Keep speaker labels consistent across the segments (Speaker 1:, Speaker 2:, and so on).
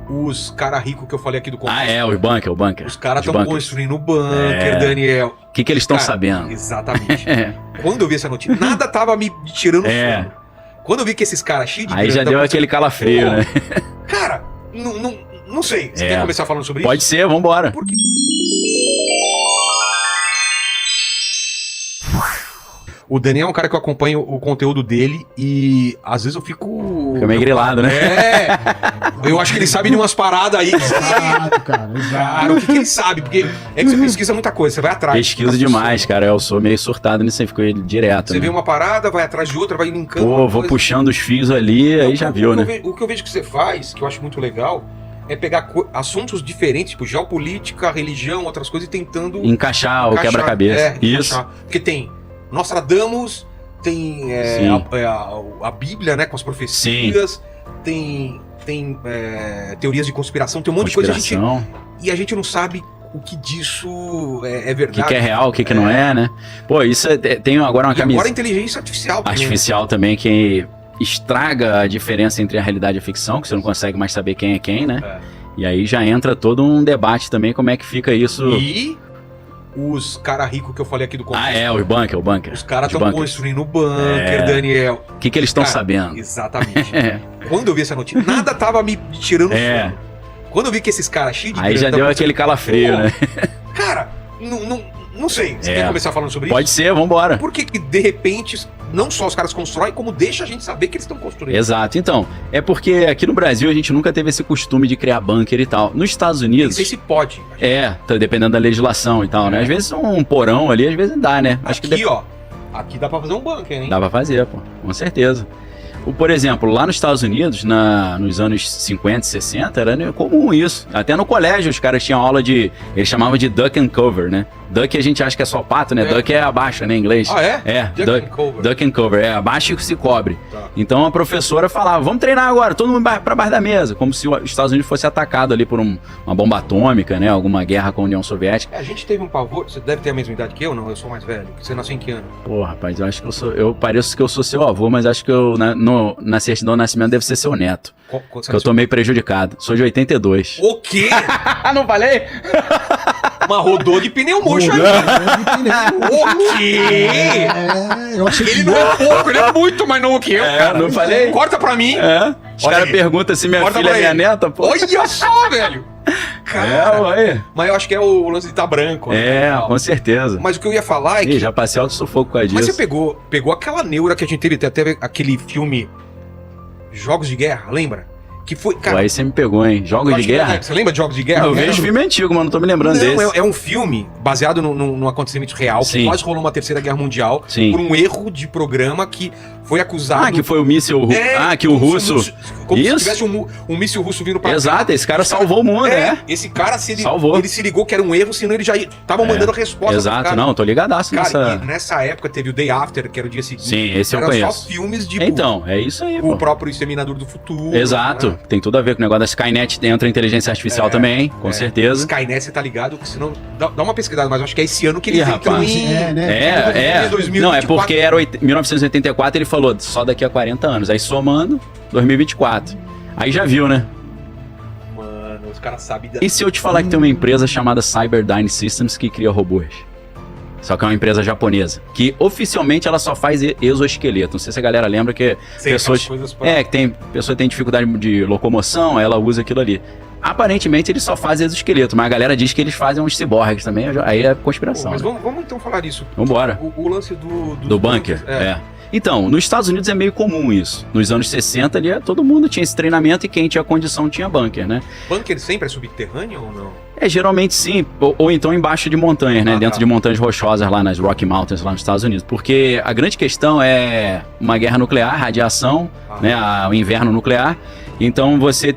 Speaker 1: os cara rico que eu falei aqui do
Speaker 2: começo. Ah, é, o bunker.
Speaker 1: Os caras estão construindo o bunker, Daniel.
Speaker 2: O que eles estão sabendo?
Speaker 1: Exatamente. Quando eu vi essa notícia, nada tava me tirando sono. Quando eu vi que esses caras cheios de
Speaker 2: aí já deu aquele calafrio, né?
Speaker 1: Cara, não sei. Você quer começar falando sobre isso?
Speaker 2: Pode ser, vambora.
Speaker 1: Porque... O Daniel é um cara que eu acompanho o conteúdo dele e às vezes eu fico...
Speaker 2: Fica meio grilado, né?
Speaker 1: Eu acho que ele sabe de umas paradas aí.
Speaker 3: Exato, cara.
Speaker 1: Cara, o que ele sabe? Porque é que você pesquisa muita coisa, você vai atrás.
Speaker 2: Pesquisa demais, cara. Eu sou meio surtado nisso aí, fico direto.
Speaker 1: Você vê uma parada, vai atrás de outra, vai linkando.
Speaker 2: Pô, vou puxando os fios ali, aí já viu, né?
Speaker 1: O que eu vejo que você faz, que eu acho muito legal, é pegar assuntos diferentes, tipo geopolítica, religião, outras coisas, e tentando...
Speaker 2: Encaixar o quebra-cabeça.
Speaker 1: Isso. Porque tem... Nostradamus, tem a Bíblia, né, com as profecias, tem teorias de conspiração, tem um monte de coisa e a gente não sabe o que disso é verdade.
Speaker 2: O que é real, o que não é, né? Pô, isso tem agora uma camisa...
Speaker 1: Agora a inteligência artificial.
Speaker 2: Artificial também, que estraga a diferença entre a realidade e a ficção, que você não consegue mais saber quem é quem, né? E aí já entra todo um debate também, como é que fica isso...
Speaker 1: E... os cara rico que eu falei aqui do começo.
Speaker 2: Ah, é, o bunker.
Speaker 1: Os caras estão construindo o bunker, Daniel.
Speaker 2: O que eles estão sabendo?
Speaker 1: Exatamente. Quando eu vi essa notícia, nada tava me tirando sono. Quando eu vi que esses caras cheios de...
Speaker 2: aí já deu aquele calafrio, né?
Speaker 1: Cara, não sei. Você quer começar falando sobre isso?
Speaker 2: Pode ser, vambora.
Speaker 1: Por que de repente, não só os caras constroem, como deixa a gente saber que eles estão construindo?
Speaker 2: Exato. Então, é porque aqui no Brasil a gente nunca teve esse costume de criar bunker e tal. Nos Estados Unidos...
Speaker 1: Não sei se pode.
Speaker 2: Tá dependendo da legislação e tal, né? Às vezes um porão ali, às vezes dá, né?
Speaker 1: Acho que ó. Aqui dá pra fazer um bunker, hein?
Speaker 2: Dá pra fazer, pô. Com certeza. Por exemplo, lá nos Estados Unidos, nos anos 50 e 60, era comum isso. Até no colégio os caras tinham aula de... Eles chamavam de duck and cover, né? Duck a gente acha que é só pato, né? Duck é abaixa, né, em inglês.
Speaker 1: Ah, é?
Speaker 2: Duck and cover. É, abaixa e se cobre.
Speaker 1: Tá.
Speaker 2: Então a professora falava, vamos treinar agora, todo mundo pra baixo da mesa. Como se os Estados Unidos fosse atacado ali por uma bomba atômica, né? Alguma guerra com a União Soviética.
Speaker 1: A gente teve um pavor... Você deve ter a mesma idade que eu, não? Eu sou mais velho. Você nasceu em que ano?
Speaker 2: Pô, rapaz, eu acho que eu pareço que eu sou seu avô, mas acho que eu, na certidão de nascimento, deve ser seu neto. Que eu tô meio prejudicado. Sou de 82.
Speaker 1: O quê?
Speaker 2: Não falei?
Speaker 1: Mas rodou de pneu murcho aí. O quê?
Speaker 3: Eu achei que
Speaker 1: ele não é pouco, ele é muito mais novo que eu, cara.
Speaker 2: Não falei?
Speaker 1: Corta pra mim.
Speaker 2: Os caras perguntam se minha filha é minha neta, pô.
Speaker 1: Olha só, velho. Cara, mas eu acho que é o lance de estar branco.
Speaker 2: Né? Com certeza.
Speaker 1: Mas o que eu ia falar é que...
Speaker 2: já passei alto sufoco com a disso.
Speaker 1: Mas você pegou aquela neura que a gente teve até aquele filme Jogos de Guerra, lembra? Que foi, cara,
Speaker 2: aí você me pegou, hein? Jogos de Guerra?
Speaker 1: Você lembra de Jogos de Guerra?
Speaker 2: Eu vejo filme antigo, mas não tô me lembrando desse.
Speaker 1: É um filme baseado num acontecimento real, que quase rolou uma terceira guerra mundial, por um erro de programa que foi acusado...
Speaker 2: que foi o míssil... que o russo...
Speaker 1: Como se tivesse um míssil russo vindo pra cá.
Speaker 2: Exato, esse cara salvou o mundo, né?
Speaker 1: Esse cara,
Speaker 2: salvou.
Speaker 1: Ele se ligou que era um erro, senão ele já estavam mandando resposta.
Speaker 2: Exato, não, tô ligadaço
Speaker 1: nessa... E nessa época teve o Day After, que era o dia seguinte.
Speaker 2: Sim, esse eu conheço.
Speaker 1: Era só filmes de...
Speaker 2: Então, é isso aí,
Speaker 1: o próprio Exterminador do Futuro.
Speaker 2: Exato, né? Tem tudo a ver com o negócio da Skynet, entra a inteligência artificial também, com certeza.
Speaker 1: Skynet, você tá ligado? Senão, dá uma pesquisada, mas eu acho que é esse ano que ele vem também.
Speaker 2: Não, é porque era 1984, ele falou, só daqui a 40 anos. Aí somando, 2024. Aí já viu, né?
Speaker 1: Mano, os caras sabem...
Speaker 2: E se eu te falar que tem uma empresa chamada Cyberdyne Systems que cria robôs? Só que é uma empresa japonesa. Que oficialmente ela só faz exoesqueleto. Não sei se a galera lembra que pessoas... que pessoa tem dificuldade de locomoção, ela usa aquilo ali. Aparentemente eles só fazem exoesqueleto, mas a galera diz que eles fazem uns ciborgues também, aí é conspiração.
Speaker 1: Mas
Speaker 2: né?
Speaker 1: vamos então falar disso.
Speaker 2: Vambora.
Speaker 1: O lance
Speaker 2: do bunker. Então, nos Estados Unidos é meio comum isso. Nos anos 60 ali, todo mundo tinha esse treinamento e quem tinha condição tinha bunker, né?
Speaker 1: Bunker sempre é subterrâneo ou não?
Speaker 2: Geralmente sim, ou então embaixo de montanhas, né? Dentro de montanhas rochosas lá nas Rocky Mountains, lá nos Estados Unidos. Porque a grande questão é uma guerra nuclear, radiação, né? O inverno nuclear. Então você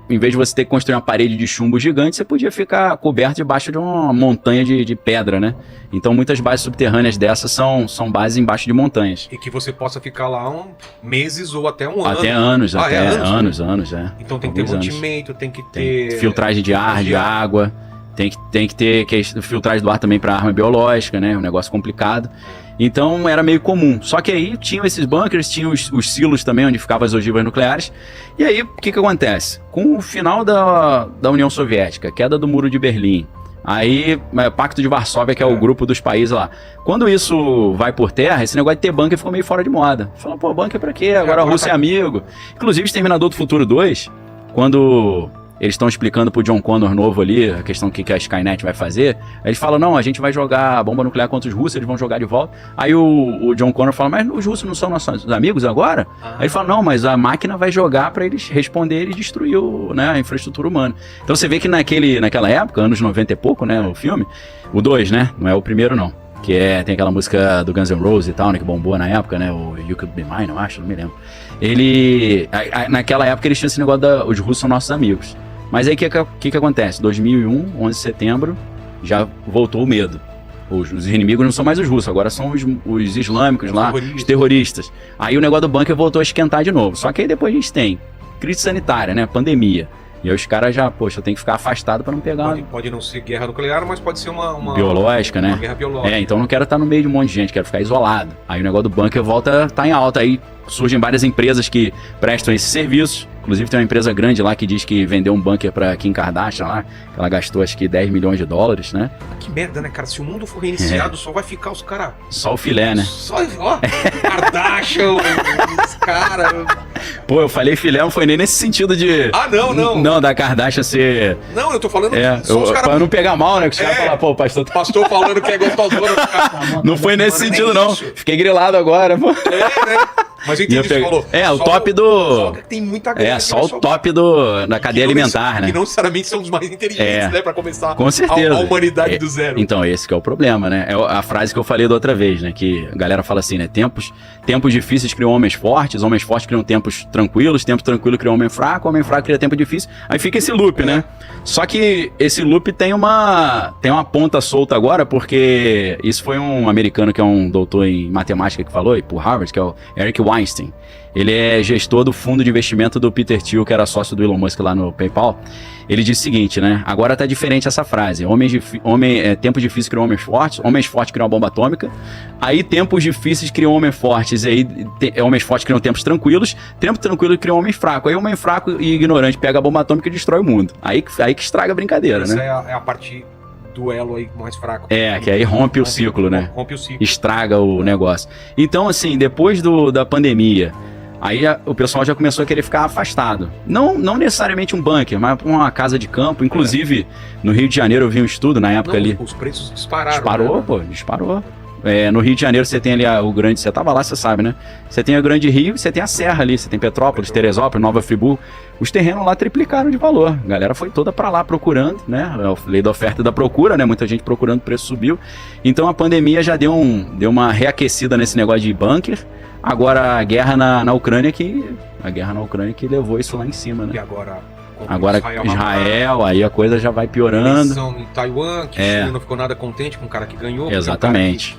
Speaker 2: em vez de você ter que construir uma parede de chumbo gigante, você podia ficar coberto debaixo de uma montanha de pedra, né? Então muitas bases subterrâneas dessas são bases embaixo de montanhas.
Speaker 1: E que você possa ficar lá meses ou até um ano.
Speaker 2: Até anos, anos, é.
Speaker 1: Então tem que ter mantimento, tem que ter...
Speaker 2: filtragem de ar, de água. Tem que ter filtragem do ar também para arma biológica, né? Um negócio complicado. Então era meio comum. Só que aí tinham esses bunkers, tinham os silos também, onde ficavam as ogivas nucleares. E aí, o que acontece? Com o final da União Soviética, queda do Muro de Berlim, aí Pacto de Varsóvia, que é o grupo dos países lá. Quando isso vai por terra, esse negócio de ter bunker ficou meio fora de moda. Falou, pô, bunker pra quê? Agora a Rússia é amigo. Inclusive, Exterminador do Futuro 2, quando eles estão explicando pro John Connor novo ali, a questão que a Skynet vai fazer, aí eles falam, não, a gente vai jogar bomba nuclear contra os russos, eles vão jogar de volta. Aí o John Connor fala, mas os russos não são nossos amigos agora? Aí ele fala, não, mas a máquina vai jogar pra eles responder e destruir a infraestrutura humana. Então você vê que naquela época, anos 90 e pouco, né, o filme, o 2, né, não é o primeiro não, que tem aquela música do Guns N' Roses e tal, né, que bombou na época, né, o You Could Be Mine, eu acho, não me lembro. Naquela época eles tinham esse negócio os russos são nossos amigos. Mas aí o que acontece? 2001, 11 de setembro, já voltou o medo. Os inimigos não são mais os russos, agora são os islâmicos lá, os terroristas. Aí o negócio do bunker voltou a esquentar de novo. Só que aí depois a gente tem crise sanitária, né? Pandemia. E aí os caras já, poxa, tem que ficar afastado para não pegar...
Speaker 1: Pode não ser guerra nuclear, mas pode ser uma
Speaker 2: biológica, né?
Speaker 1: Uma guerra biológica.
Speaker 2: Então não quero estar no meio de um monte de gente, quero ficar isolado. Aí o negócio do bunker volta a estar em alta. Aí surgem várias empresas que prestam esses serviços. Inclusive tem uma empresa grande lá que diz que vendeu um bunker pra Kim Kardashian lá, que ela gastou acho que 10 milhões de dólares, né?
Speaker 1: Que merda, né, cara? Se o mundo for reiniciado, só vai ficar os caras...
Speaker 2: Só o filé, né?
Speaker 1: Só, ó, Kardashian, os caras...
Speaker 2: Pô, eu falei filé, não foi nem nesse sentido de...
Speaker 1: Ah, não.
Speaker 2: Não, da Kardashian ser...
Speaker 1: Não, eu tô falando...
Speaker 2: Só os caras... Pra não pegar mal, né? Que os caras falam, pô, o pastor...
Speaker 1: Pastor falando que é gostosona.
Speaker 2: Não foi nesse sentido, não. Fiquei grilado agora, pô.
Speaker 1: Né? Mas eu entendi o que você falou.
Speaker 2: O top do...
Speaker 1: Só tem muita grana.
Speaker 2: Só o top da cadeia alimentar, né?
Speaker 1: Que não necessariamente são os mais inteligentes, né? Pra começar
Speaker 2: com certeza.
Speaker 1: A humanidade do zero.
Speaker 2: Então, esse que é o problema, né? É a frase que eu falei da outra vez, né? Que a galera fala assim, né? Tempos difíceis criam homens fortes criam tempos tranquilos criam homem fraco cria tempo difícil. Aí fica esse loop, né? Só que esse loop tem uma ponta solta agora, porque isso foi um americano que é um doutor em matemática que falou, e por Harvard, que é o Eric Weinstein. Ele é gestor do fundo de investimento do Peter Thiel, que era sócio do Elon Musk lá no PayPal. Ele disse o seguinte, né? Agora tá diferente essa frase. Tempos difíceis criam homens fortes criam uma bomba atômica. Aí tempos difíceis criam homens fortes. E aí homens fortes criam tempos tranquilos criam homens fracos. Aí homem fraco e ignorante pega a bomba atômica e destrói o mundo. Aí que estraga a brincadeira,
Speaker 1: né?
Speaker 2: Essa
Speaker 1: é a parte do elo aí mais fraco.
Speaker 2: Que aí rompe o ciclo, né?
Speaker 1: Rompe o ciclo.
Speaker 2: Estraga o negócio. Então, assim, depois da pandemia, aí o pessoal já começou a querer ficar afastado. Não necessariamente um bunker, mas uma casa de campo. Inclusive, no Rio de Janeiro eu vi um estudo na época ali.
Speaker 1: Os preços dispararam.
Speaker 2: Disparou, né? Pô, disparou. No Rio de Janeiro você tem ali o grande... Você tava lá, você sabe, né? Você tem o Grande Rio e você tem a Serra ali. Você tem Petrópolis, Teresópolis, Nova Friburgo. Os terrenos lá triplicaram de valor. A galera foi toda pra lá procurando, né? A lei da oferta e da procura, né? Muita gente procurando, o preço subiu. Então a pandemia já deu uma reaquecida nesse negócio de bunker. Agora a guerra na Ucrânia que levou isso lá em cima, né?
Speaker 1: E agora
Speaker 2: Israel, aí a coisa já vai piorando.
Speaker 1: Em Taiwan, que China não ficou nada contente com o cara que ganhou.
Speaker 2: Exatamente.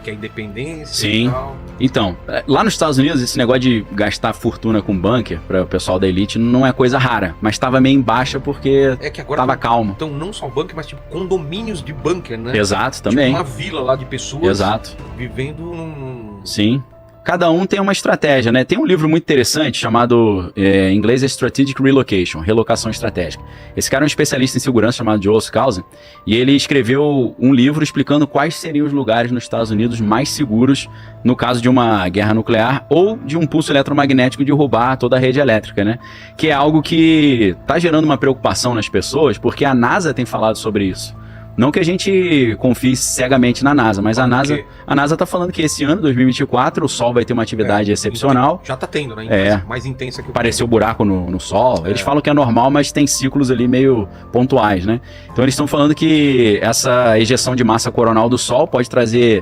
Speaker 1: Que é independência.
Speaker 2: Sim.
Speaker 1: E tal.
Speaker 2: Então, lá nos Estados Unidos, esse negócio de gastar fortuna com bunker para o pessoal da elite não é coisa rara, mas estava meio em baixa porque
Speaker 1: que agora
Speaker 2: tava calmo.
Speaker 1: Então, não só bunker, mas tipo condomínios de bunker, né?
Speaker 2: Exato, também.
Speaker 1: Tipo uma vila lá de pessoas.
Speaker 2: Exato.
Speaker 1: Vivendo num...
Speaker 2: Sim. Cada um tem uma estratégia, né? Tem um livro muito interessante chamado, em inglês é Strategic Relocation, Relocação Estratégica. Esse cara é um especialista em segurança chamado Joel Skousen, e ele escreveu um livro explicando quais seriam os lugares nos Estados Unidos mais seguros no caso de uma guerra nuclear ou de um pulso eletromagnético derrubar toda a rede elétrica, né? Que é algo que está gerando uma preocupação nas pessoas, porque a NASA tem falado sobre isso. Não que a gente confie cegamente na NASA, mas a NASA tá falando que esse ano, 2024, o Sol vai ter uma atividade excepcional.
Speaker 1: Já tá tendo, né? Mais intensa que o...
Speaker 2: Apareceu buraco no Sol. Eles falam que é normal, mas tem ciclos ali meio pontuais, né? Então eles estão falando que essa ejeção de massa coronal do Sol pode trazer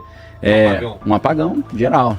Speaker 2: um apagão geral.